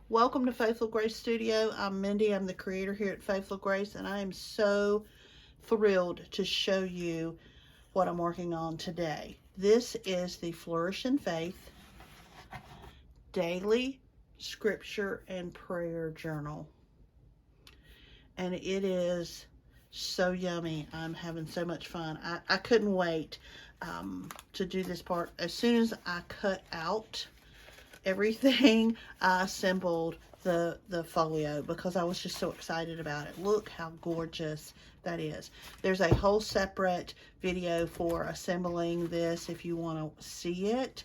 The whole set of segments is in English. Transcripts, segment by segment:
Welcome to Faithful Grace Studio. I'm Mindy. I'm the creator here at Faithful Grace, and I am so thrilled to show you what I'm working on today. This is the Flourish in Faith Daily Scripture and Prayer Journal. And it is so yummy. I'm having so much fun. I couldn't wait to do this part. As soon as I cut out everything, I assembled the folio because I was just so excited about it. Look how gorgeous that is. There's a whole separate video for assembling this if you want to see it,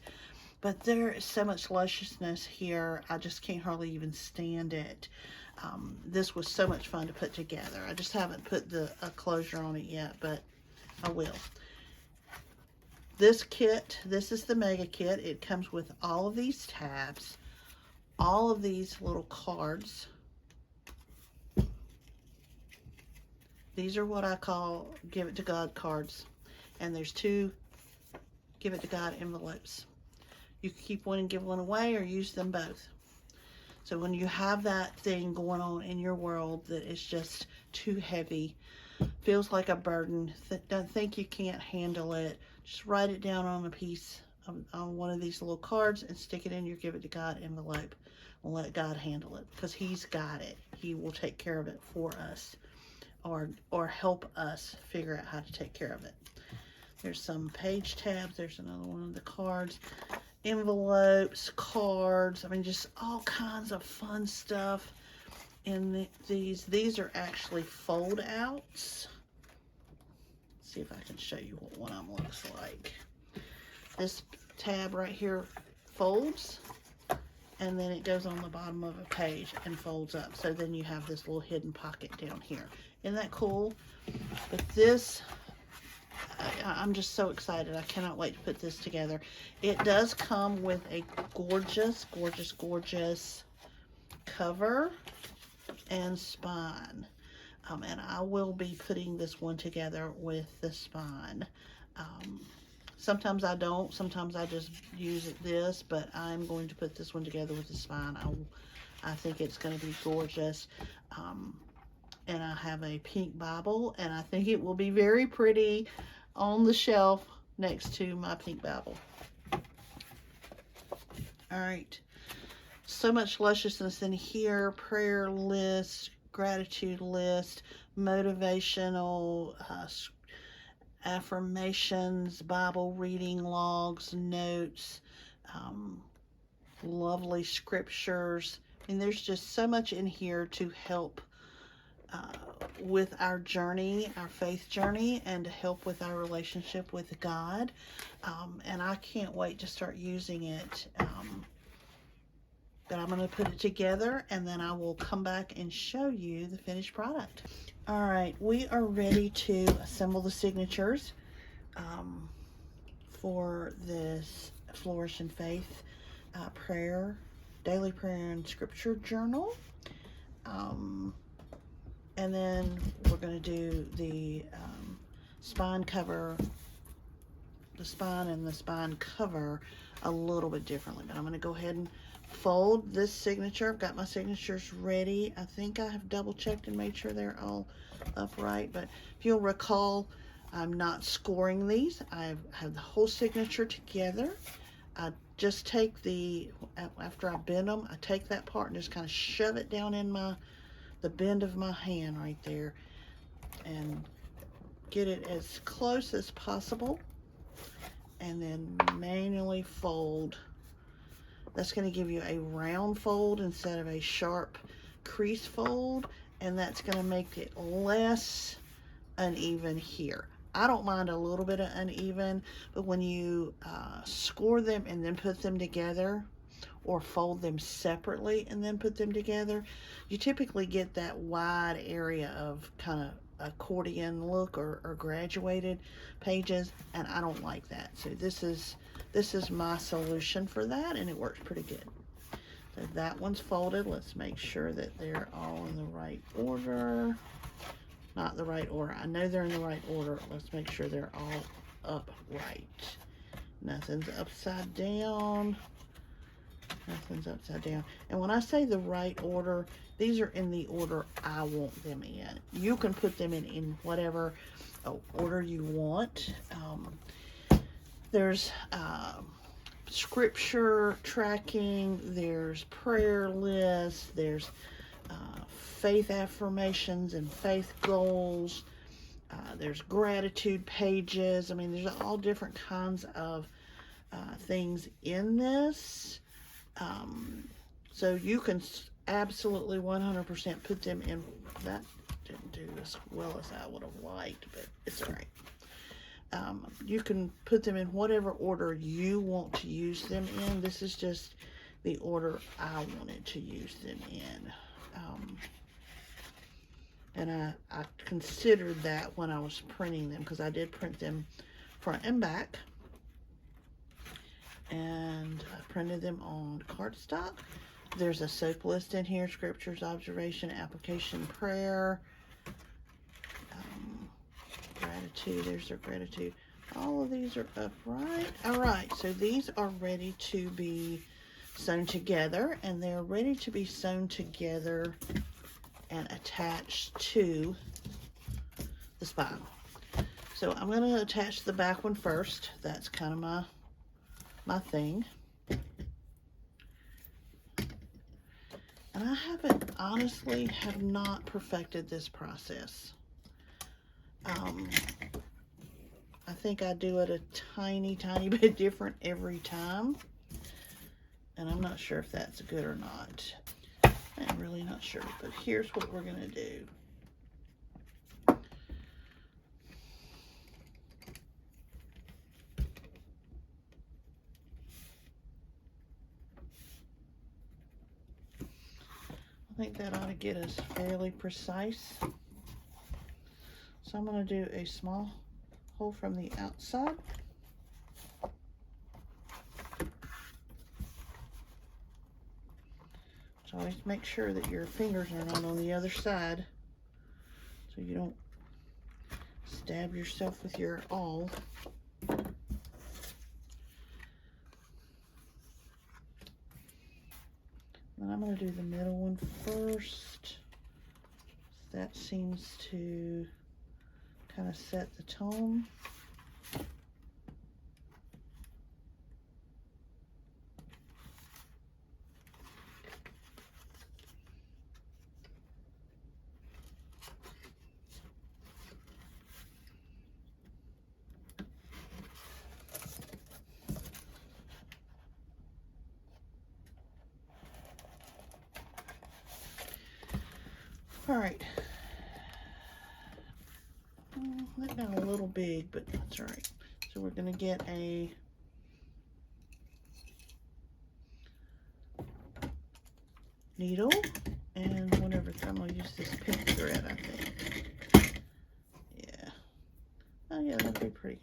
but there is so much lusciousness here. I just can't hardly even stand it. This was so much fun to put together. I just haven't put a closure on it yet, but I will. This kit, this is the mega kit. It comes with all of these tabs, all of these little cards. These are what I call Give It to God cards. And there's 2 Give It to God envelopes. You can keep one and give one away or use them both. So when you have that thing going on in your world that is just too heavy, feels like a burden, don't think you can't handle it, just write it down on a piece on one of these little cards and stick it in your Give It to God envelope and let God handle it, because He's got it. He will take care of it for us, or help us figure out how to take care of it. There's some page tabs. There's another one of the cards. Envelopes, cards, I mean, just all kinds of fun stuff in these. These are actually fold outs. See if I can show you what one of them looks like. This tab right here folds, and then it goes on the bottom of a page and folds up. So then you have this little hidden pocket down here. Isn't that cool? But this, I'm just so excited. I cannot wait to put this together. It does come with a gorgeous, gorgeous, gorgeous cover and spine. And I will be putting this one together with the spine. Sometimes I don't. Sometimes I just use this, but I'm going to put this one together with the spine. I think it's going to be gorgeous. And I have a pink Bible, and I think it will be very pretty on the shelf next to my pink Bible. All right. So much lusciousness in here. Prayer list, gratitude list, motivational affirmations, Bible reading logs, notes, lovely scriptures. And there's just so much in here to help with our journey, our faith journey, and to help with our relationship with God. And I can't wait to start using it. But I'm going to put it together, and then I will come back and show you the finished product. All right, we are ready to assemble the signatures for this Flourish in Faith daily prayer and scripture journal. And then we're going to do the spine cover, the spine and the spine cover a little bit differently. But I'm going to go ahead and fold this signature. I've got my signatures ready. I think I have double checked and made sure they're all upright. But if you'll recall, I'm not scoring these. I have the whole signature together. I just take after I bend them, I take that part and just kind of shove it down in the bend of my hand right there and get it as close as possible, and then manually fold. That's going to give you a round fold instead of a sharp crease fold, and that's going to make it less uneven here. I don't mind a little bit of uneven, but when you score them and then put them together, or fold them separately and then put them together, you typically get that wide area of kind of accordion look or graduated pages, and I don't like that. So this is my solution for that, and it works pretty good. So that one's folded. Let's make sure that they're all in the right order. Not the right order. I know they're in the right order. Let's make sure they're all upright. Nothing's upside down. Nothing's upside down. And when I say the right order, these are in the order I want them in. You can put them in whatever order you want. There's scripture tracking, there's prayer lists, there's faith affirmations and faith goals. There's gratitude pages. I mean, there's all different kinds of things in this. So you can absolutely 100% put them in. That didn't do as well as I would have liked, but it's all right. You can put them in whatever order you want to use them in. This is just the order I wanted to use them in. And I considered that when I was printing them, because I did print them front and back. And I printed them on cardstock. There's a soap list in here, scriptures, observation, application, prayer, gratitude. There's their gratitude. All of these are upright. All right, so these are ready to be sewn together, and they're ready to be sewn together and attached to the spine. So I'm going to attach the back one first. That's kind of my thing. And I honestly have not perfected this process. I think I do it a tiny bit different every time. And I'm not sure if that's good or not. I'm really not sure, but here's what we're gonna do. I think that ought to get us fairly precise. So I'm gonna do a small hole from the outside. So always make sure that your fingers are not on the other side, so you don't stab yourself with your awl. And I'm going to do the middle one first. That seems to kind of set the tone. All right. That got a little big, but that's all right. So we're going to get a needle, and whatever, I'm going to use this pink thread, I think. Yeah. Oh yeah, that'll be pretty.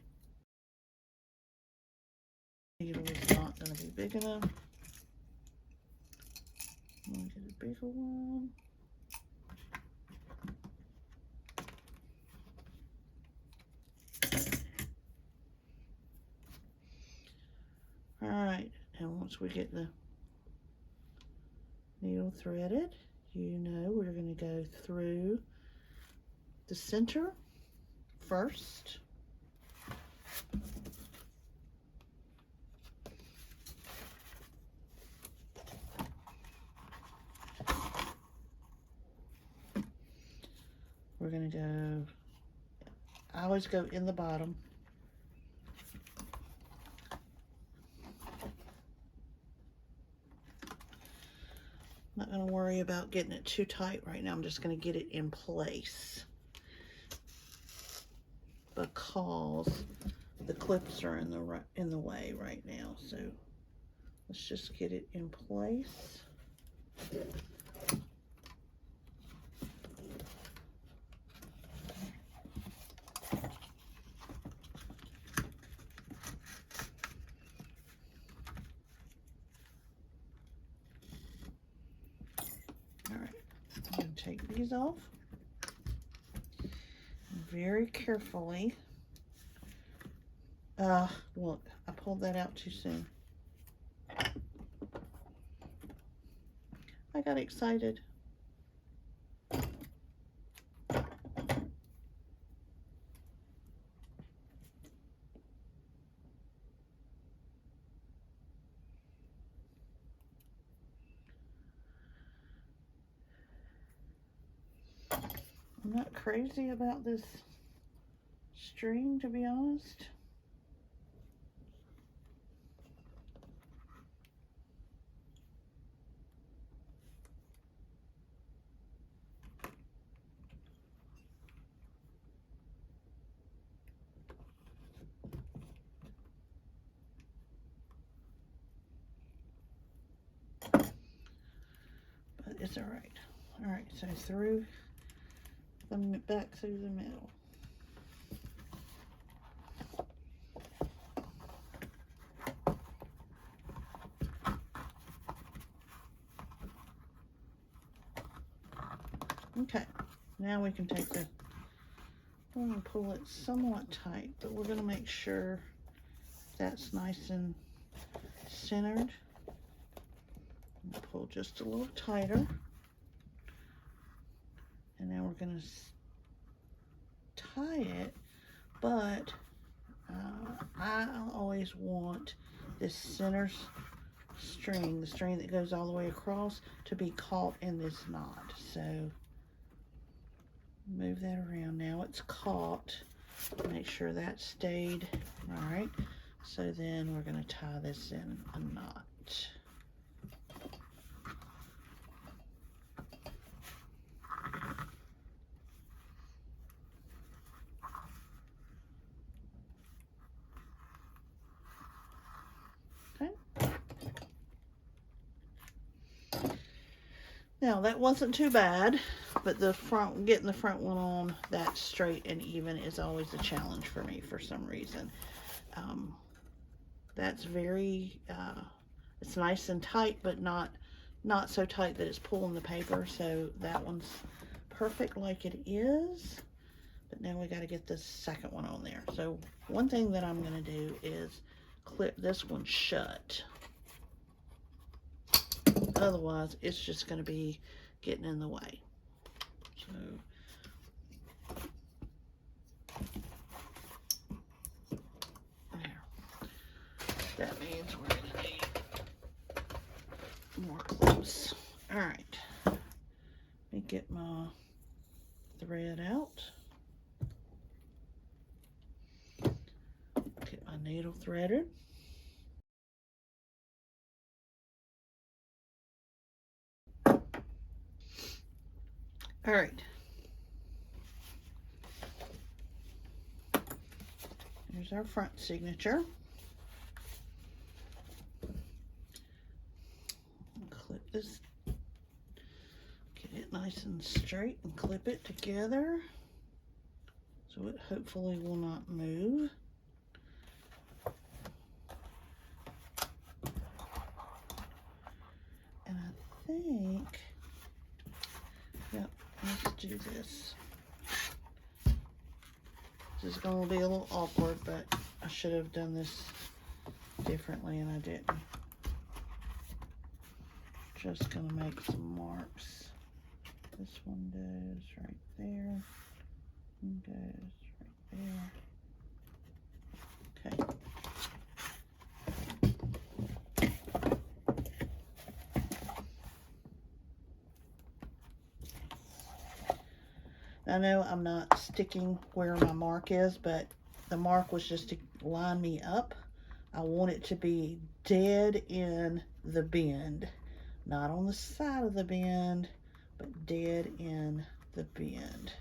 Needle is not going to be big enough. I'm going to get a bigger one. All right, and once we get the needle threaded, you know we're going to go through the center first. We're going to go, I always go in the bottom. I'm not going to worry about getting it too tight right now. I'm just going to get it in place because the clips are in the way right now. So let's just get it in place. Take these off very carefully. Look, I pulled that out too soon. got excited. I'm not crazy about this string, to be honest. But it's all right. All right, so through the back through the middle. Okay, now we can take the, we're going to pull it somewhat tight, but we're going to make sure that's nice and centered. Pull just a little tighter. And now we're going to tie it, but I always want this center string, the string that goes all the way across, to be caught in this knot. So move that around. Now it's caught. Make sure that stayed. All right. So then we're going to tie this in a knot. Okay. Now that wasn't too bad, but the front, getting the front one on that straight and even is always a challenge for me for some reason. That's very, it's nice and tight, but not so tight that it's pulling the paper. So that one's perfect like it is. But now we got to get this second one on there. So one thing that I'm going to do is clip this one shut. Otherwise, it's just going to be getting in the way. So there. That means we're going to need more clips. All right. Let me get my thread out. Get my needle threaded. All right. Here's our front signature. Clip this, get it nice and straight and clip it together so it hopefully will not move. And I think, yep, let's do this. This is going to be a little awkward, but I should have done this differently and I didn't. Just going to make some marks. This one goes right there. One goes right there. Okay. I know I'm not sticking where my mark is, but the mark was just to line me up. I want it to be dead in the bend. Not on the side of the bend, but dead in the bend.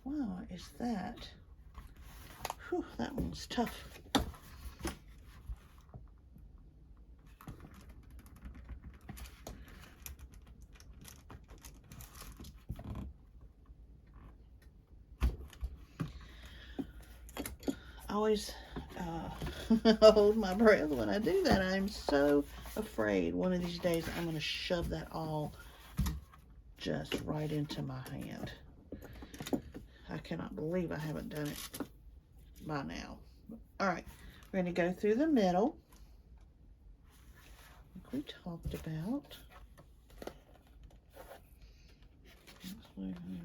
Wow, is that? Whew, that one's tough. I always hold my breath when I do that. I'm so afraid one of these days I'm going to shove that all just right into my hand. I cannot believe I haven't done it by now. All right, we're going to go through the middle, like we talked about.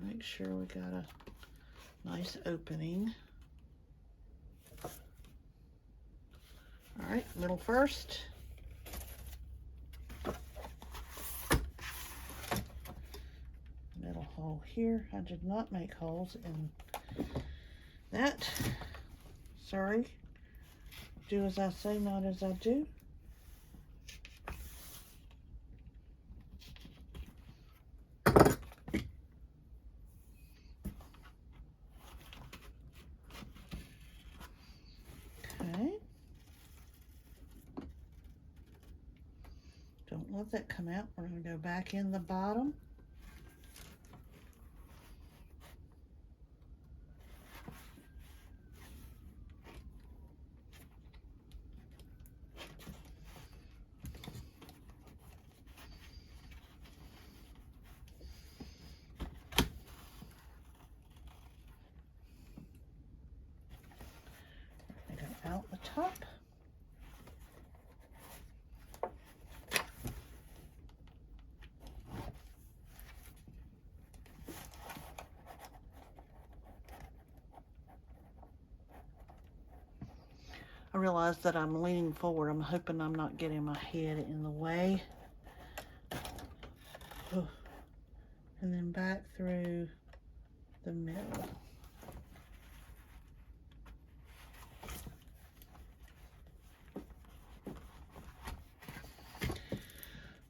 make sure we got a nice opening. All right, middle first. Middle hole here. I did not make holes in that. Sorry. Do as I say, not as I do. Okay. Don't let that come out. We're going to go back in the bottom. Out the top. I realize that I'm leaning forward. I'm hoping I'm not getting my head in the way. And then back through the middle.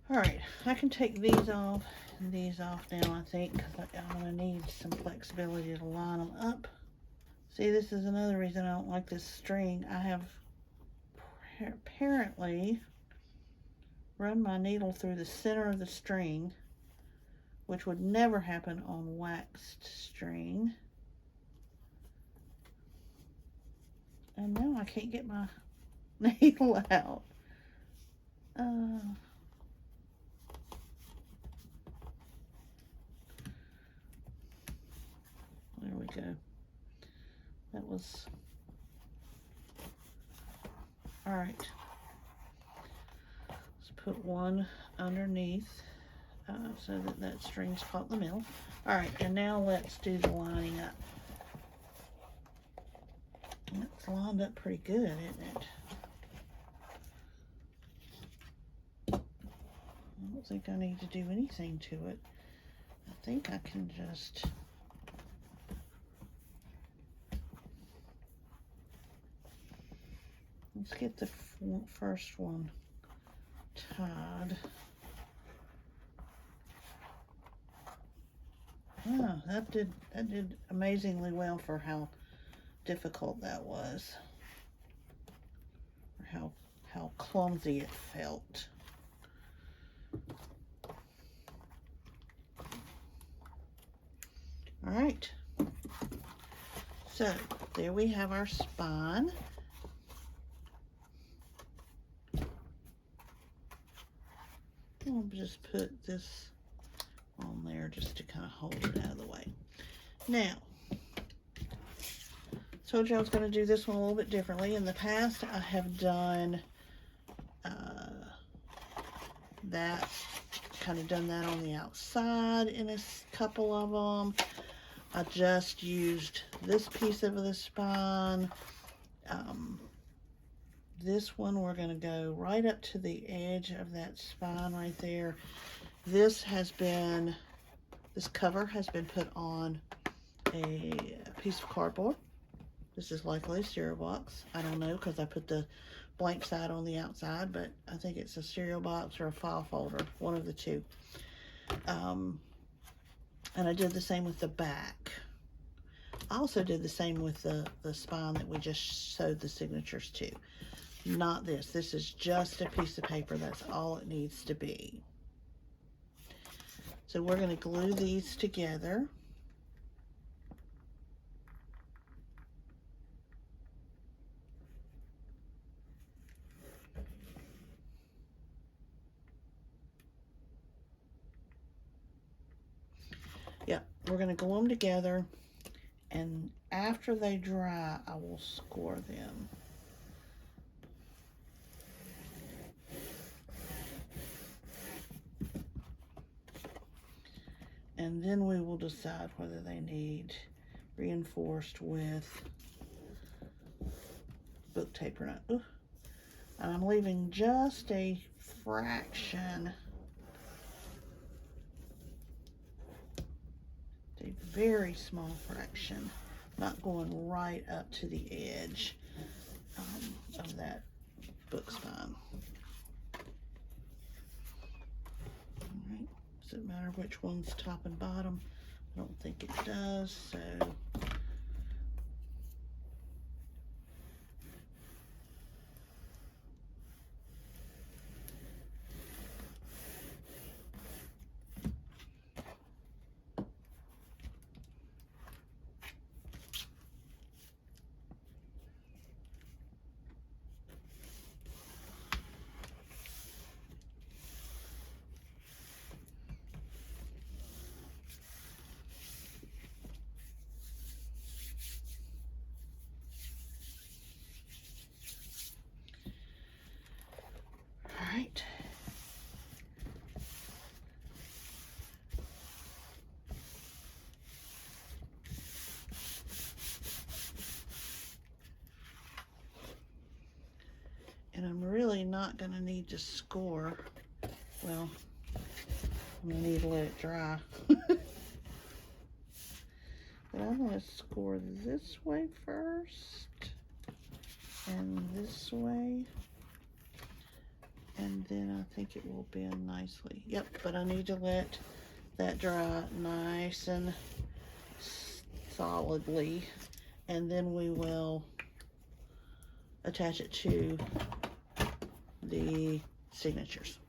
All right, I can take these off and these off now, I think, because I'm going to need some flexibility to line them up. See, this is another reason I don't like this string. I have apparently run my needle through the center of the string, which would never happen on waxed string. And now I can't get my needle out. There we go. That was... All right. Let's put one underneath so that that string's caught in the middle. All right, and now let's do the lining up. It's lined up pretty good, isn't it? I don't think I need to do anything to it. I think I can just... Let's get the first one tied. Oh, that did amazingly well for how difficult that was, or how clumsy it felt. All right, so there we have our spine. I'll just put this on there just to kind of hold it out of the way. Now, told you I was going to do this one a little bit differently. In the past, I have done that, kind of done that on the outside in a couple of them. I just used this piece of the spine. This one, we're going to go right up to the edge of that spine right there. This cover has been put on a piece of cardboard. This is likely a cereal box. I don't know because I put the blank side on the outside, but I think it's a cereal box or a file folder, one of the two. And I did the same with the back. I also did the same with the spine that we just sewed the signatures to. Not this. This is just a piece of paper. That's all it needs to be. So we're going to glue these together. Yep, we're going to glue them together, and after they dry, I will score them. And then we will decide whether they need reinforced with book tape or not. Ooh. And I'm leaving just a fraction, a very small fraction, not going right up to the edge of that book spine. Alright, does it matter which one's top and bottom? I don't think it does, so alright. And I'm really not going to need to score. Well, I'm going to need to let it dry. But I'm going to score this way first. And this way. And then I think it will bend nicely. Yep, but I need to let that dry nice and solidly. And then we will attach it to the signatures.